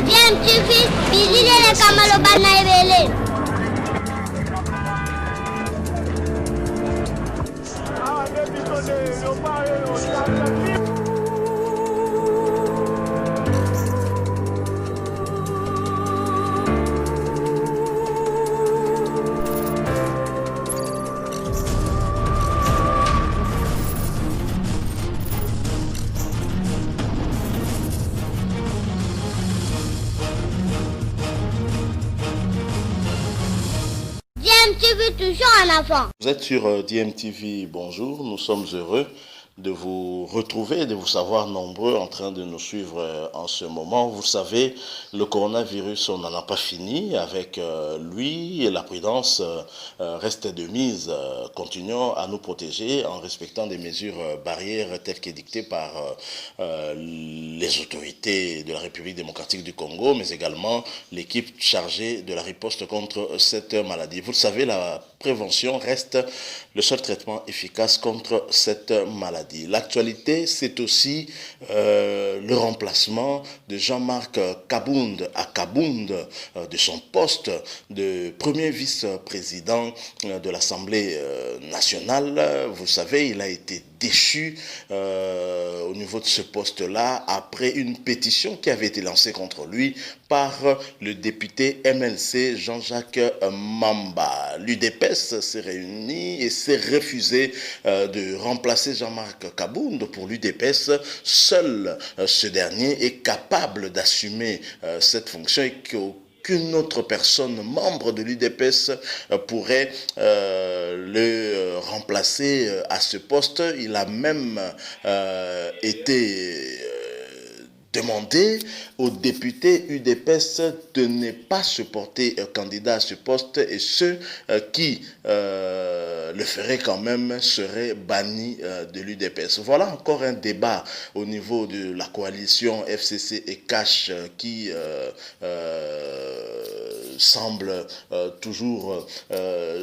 Bien, tu fais, visiter les Kamalobana et DMTV toujours en avant. Vous êtes sur DMTV, bonjour, nous sommes heureux de vous retrouver, de vous savoir nombreux en train de nous suivre en ce moment. Vous savez, le coronavirus, on n'en a pas fini avec lui et la prudence reste de mise. Continuons à nous protéger en respectant des mesures barrières telles qu'édictées par les autorités de la République démocratique du Congo, mais également l'équipe chargée de la riposte contre cette maladie. Vous le savez, la prévention reste le seul traitement efficace contre cette maladie. L'actualité, c'est aussi le remplacement de Jean-Marc Kabound à Kabound de son poste de premier vice-président de l'Assemblée nationale. Vous savez, il a été déchu au niveau de ce poste-là après une pétition qui avait été lancée contre lui par le député MLC Jean-Jacques Mamba. L'UDPS s'est réuni et s'est refusé de remplacer Jean-Marc Kabound pour l'UDPS. Seul ce dernier est capable d'assumer cette fonction et qu'aucune autre personne membre de l'UDPS pourrait le remplacer à ce poste. Il a même été demander aux députés UDPS de ne pas se porter candidat à ce poste et ceux qui le feraient quand même seraient bannis de l'UDPS. Voilà encore un débat au niveau de la coalition FCC et CASH qui semble toujours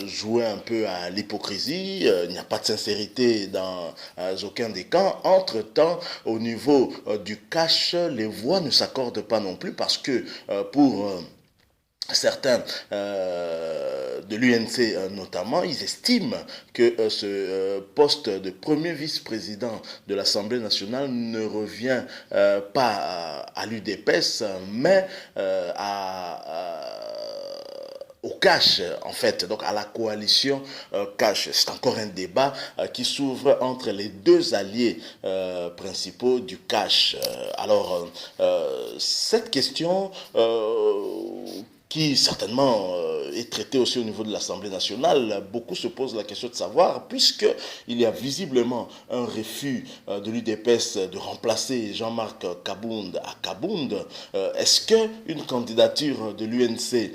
jouer un peu à l'hypocrisie. Il n'y a pas de sincérité dans aucun des camps. Entre-temps, au niveau du CASH, les voix ne s'accordent pas non plus parce que pour certains de l'UNC notamment, ils estiment que ce poste de premier vice-président de l'Assemblée nationale ne revient pas à l'UDPS, mais au CASH, en fait, donc à la coalition CASH. C'est encore un débat qui s'ouvre entre les deux alliés principaux du CASH. Alors, cette question qui certainement est traité aussi au niveau de l'Assemblée nationale, beaucoup se posent la question de savoir, puisqu'il y a visiblement un refus de l'UDPS de remplacer Jean-Marc Kabound à Kabound, est-ce qu'une candidature de l'UNC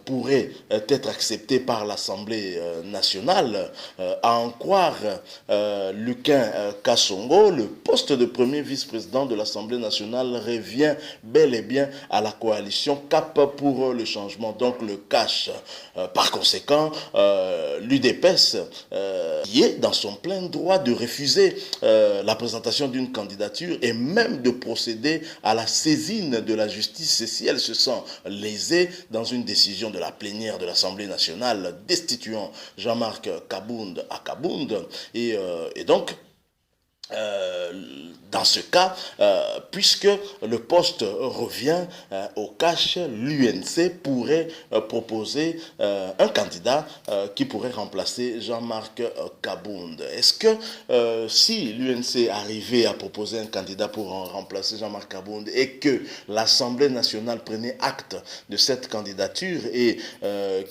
pourrait être acceptée par l'Assemblée nationale? À en croire Luquin Kassongo, le poste de premier vice-président de l'Assemblée nationale revient bel et bien à la coalition CAP pour le changement, donc le CASH. Par conséquent, l'UDPS qui est dans son plein droit de refuser la présentation d'une candidature et même de procéder à la saisine de la justice si elle se sent lésée dans une décision de la plénière de l'Assemblée nationale destituant Jean-Marc Kabound à Kabound. Et donc, dans ce cas, puisque le poste revient au CASH, l'UNC pourrait proposer un candidat qui pourrait remplacer Jean-Marc Kabound. Est-ce que si l'UNC arrivait à proposer un candidat pour remplacer Jean-Marc Kabound et que l'Assemblée nationale prenait acte de cette candidature et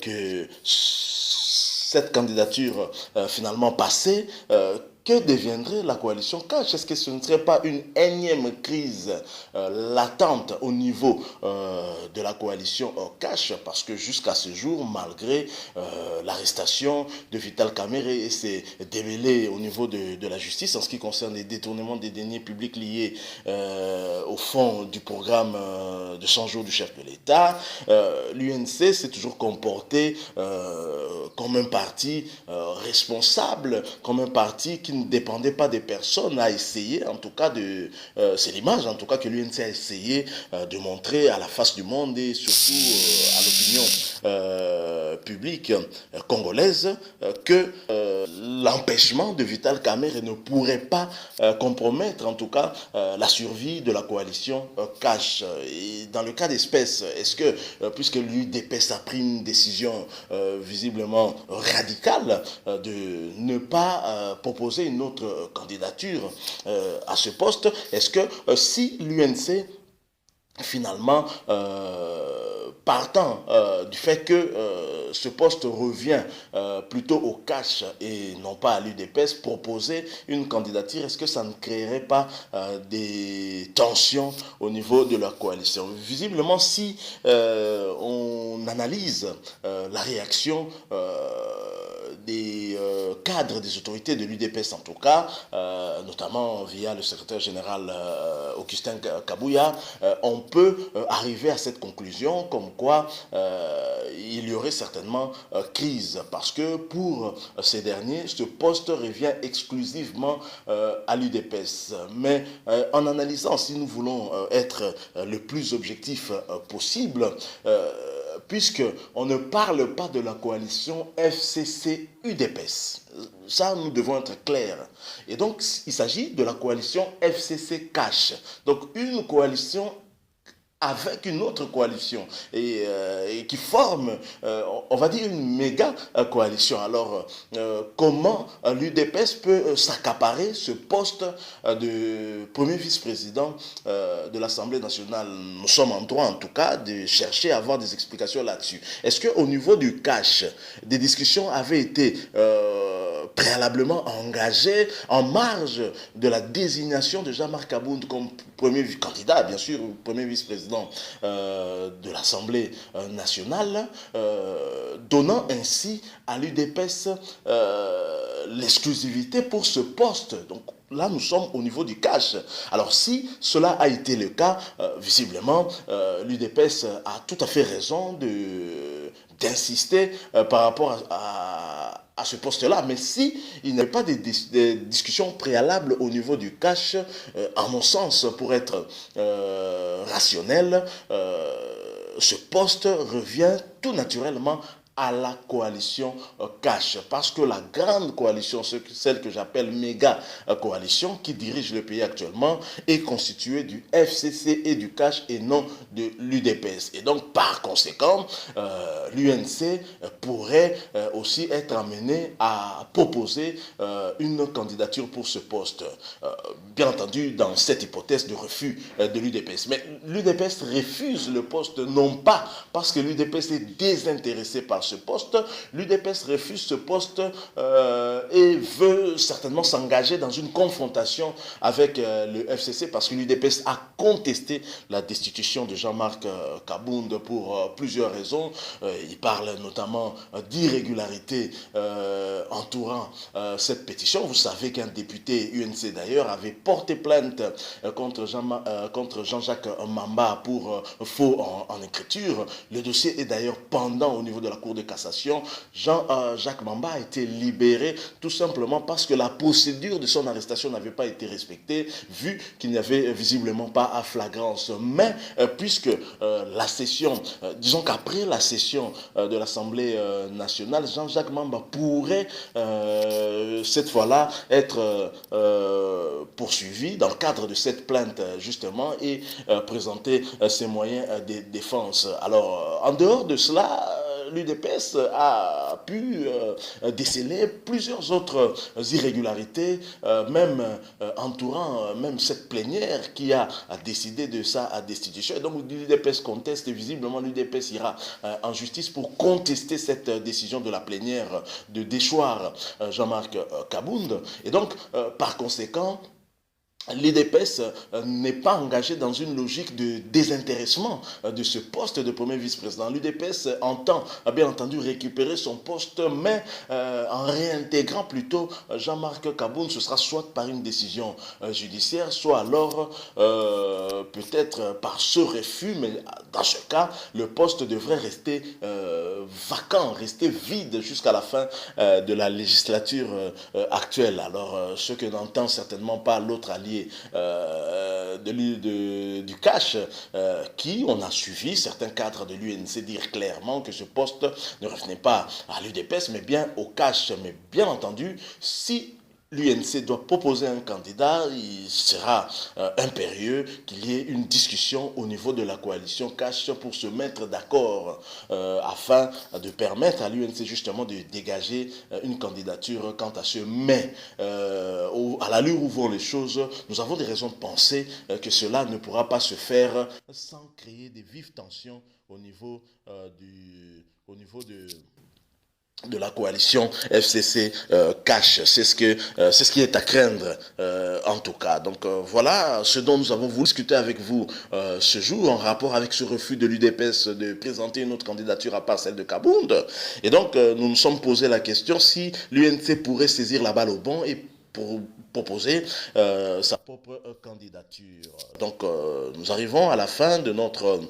que cette candidature finalement passée, que deviendrait la coalition CASH? Est-ce que ce ne serait pas une énième crise latente au niveau de la coalition CASH? Parce que jusqu'à ce jour, malgré l'arrestation de Vital Kamerhe et ses démêlés au niveau de la justice en ce qui concerne les détournements des deniers publics liés au fond du programme de 100 jours du chef de l'État, l'UNC s'est toujours comporté comme un parti responsable, comme un parti qui qui ne dépendait pas des personnes, a essayé, en tout cas, c'est l'image, en tout cas, que l'UNC a essayé de montrer à la face du monde et surtout à l'opinion publique congolaise que l'empêchement de Vital Kamerhe ne pourrait pas compromettre, en tout cas, la survie de la coalition CASH. Et dans le cas d'espèce, est-ce que, puisque l'UDPS a pris une décision visiblement radicale de ne pas proposer une autre candidature à ce poste, est-ce que si l'UNC finalement, partant du fait que ce poste revient plutôt au CASH et non pas à l'UDPS, proposer une candidature, est-ce que ça ne créerait pas des tensions au niveau de la coalition? Visiblement, si on analyse la réaction des cadres des autorités de l'UDPS en tout cas, notamment via le secrétaire général Augustin Kabouya, on peut arriver à cette conclusion comme quoi il y aurait certainement crise parce que pour ces derniers, ce poste revient exclusivement à l'UDPS. Mais en analysant, si nous voulons être le plus objectif possible, puisqu'on ne parle pas de la coalition FCC-UDPS. Ça, nous devons être clairs. Et donc, il s'agit de la coalition FCC-CASH. Donc, une coalition avec une autre coalition et qui forme, on va dire, une méga coalition. Alors, comment l'UDPS peut s'accaparer ce poste de premier vice-président de l'Assemblée nationale? Nous sommes en droit, en tout cas, de chercher à avoir des explications là-dessus. Est-ce qu'au niveau du CASH, des discussions avaient été préalablement engagées en marge de la désignation de Jean-Marc Kabound comme premier candidat, bien sûr, premier vice-président de l'Assemblée nationale, donnant ainsi à l'UDPS l'exclusivité pour ce poste? Donc là, nous sommes au niveau du CASH. Alors si cela a été le cas, visiblement, l'UDPS a tout à fait raison d'insister par rapport à ce poste-là. Mais si il n'y a pas de discussions préalables au niveau du CASH, à mon sens, pour être rationnel, ce poste revient tout naturellement à la coalition CASH, parce que la grande coalition, celle que j'appelle méga coalition qui dirige le pays actuellement, est constituée du FCC et du CASH et non de l'UDPS. Et donc par conséquent, l'UNC pourrait aussi être amené à proposer une candidature pour ce poste. Bien entendu, dans cette hypothèse de refus de l'UDPS. Mais l'UDPS refuse le poste, non pas parce que l'UDPS est désintéressé par ce poste, l'UDPS refuse ce poste et veut certainement s'engager dans une confrontation avec le FCC parce que l'UDPS a contesté la destitution de Jean-Marc Kabound pour plusieurs raisons. Il parle notamment d'irrégularités entourant cette pétition. Vous savez qu'un député UNC d'ailleurs avait porté plainte contre Jean-Jacques Mamba pour faux en écriture. Le dossier est d'ailleurs pendant au niveau de la Cour de cassation. Jean-Jacques Mamba a été libéré tout simplement parce que la procédure de son arrestation n'avait pas été respectée, vu qu'il n'y avait visiblement pas à flagrance. Mais puisque la session, disons qu'après la session de l'Assemblée nationale, Jean-Jacques Mamba pourrait cette fois-là être poursuivi dans le cadre de cette plainte justement et présenter ses moyens de défense. Alors, en dehors de cela, l'UDPS a pu déceler plusieurs autres irrégularités, même entourant même cette plénière qui a décidé de sa destitution. Et donc l'UDPS conteste et visiblement l'UDPS ira en justice pour contester cette décision de la plénière de déchoir Jean-Marc Kabound. Et donc, par conséquent, l'UDPS n'est pas engagé dans une logique de désintéressement de ce poste de premier vice-président. L'UDPS entend bien entendu récupérer son poste, mais en réintégrant plutôt Jean-Marc Kabound, ce sera soit par une décision judiciaire, soit alors peut-être par ce refus, mais dans ce cas, le poste devrait rester vacant, rester vide jusqu'à la fin de la législature actuelle. Alors, ce que n'entend certainement pas l'autre allié du CACH, qui, on a suivi certains cadres de l'UNC dire clairement que ce poste ne revenait pas à l'UDPS, mais bien au CACH. Mais bien entendu, si l'UNC doit proposer un candidat, il sera impérieux qu'il y ait une discussion au niveau de la coalition CACH pour se mettre d'accord afin de permettre à l'UNC justement de dégager une candidature quant à ce. Mais à l'allure où vont les choses, nous avons des raisons de penser que cela ne pourra pas se faire sans créer des vives tensions au niveau de la coalition FCC CACH. C'est ce qui est à craindre en tout cas. Donc voilà ce dont nous avons voulu discuter avec vous ce jour en rapport avec ce refus de l'UDPS de présenter une autre candidature à part celle de Kabound. Et donc nous nous sommes posé la question si l'UNC pourrait saisir la balle au bon et pour proposer sa propre candidature. Donc nous arrivons à la fin de notre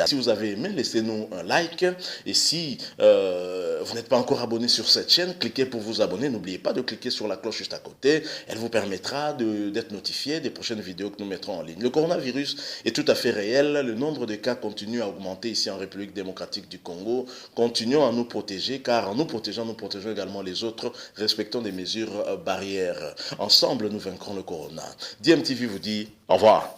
si vous avez aimé, laissez-nous un like. Et si vous n'êtes pas encore abonné sur cette chaîne, cliquez pour vous abonner. N'oubliez pas de cliquer sur la cloche juste à côté. Elle vous permettra d'être notifié des prochaines vidéos que nous mettrons en ligne. Le coronavirus est tout à fait réel. Le nombre de cas continue à augmenter ici en République démocratique du Congo. Continuons à nous protéger, car en nous protégeant, nous protégeons également les autres. Respectons des mesures barrières. Ensemble, nous vaincrons le corona. DMTV vous dit au revoir.